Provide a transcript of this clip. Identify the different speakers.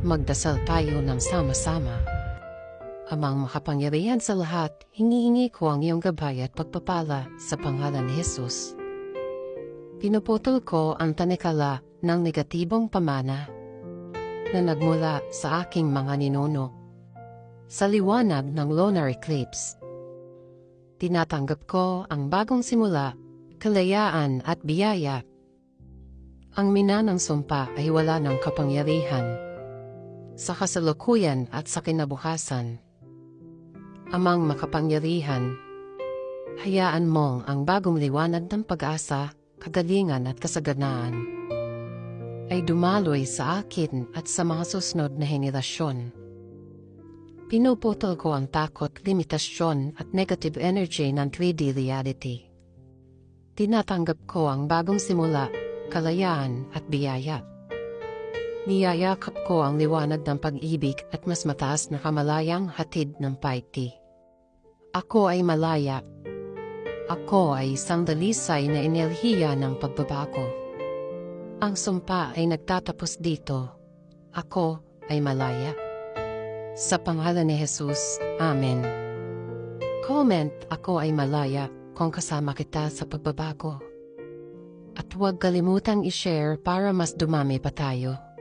Speaker 1: Magdasal tayo ng sama-sama. Amang makapangyarihan sa lahat, hinihingi ko ang iyong gabay at pagpapala sa pangalan ni Jesus. Pinuputol ko ang tanikala ng negatibong pamana na nagmula sa aking mga ninuno. Sa liwanag ng lunar eclipse, tinatanggap ko ang bagong simula, kalayaan at biyaya. Ang minanang sumpa ay wala ng kapangyarihan sa kasalukuyan at sa kinabukasan. Amang makapangyarihan, hayaan mong ang bagong liwanag ng pag-asa, kagalingan at kasaganaan ay dumaloy sa akin at sa mga susunod na henerasyon. Pinuputol ko ang takot, limitasyon at negative energy ng 3D reality. Tinatanggap ko ang bagong simula, kalayaan at biyaya. Niyayakap ko ang liwanag ng pag-ibig at mas mataas na kamalayang hatid ng piety. Ako ay malaya. Ako ay isang dalisay na enerhiya ng pagbabago. Ang sumpa ay nagtatapos dito. Ako ay malaya. Sa pangalan ni Jesus, Amen. Comment, ako ay malaya kung kasama kita sa pagbabago. At huwag kalimutang i-share para mas dumami pa tayo.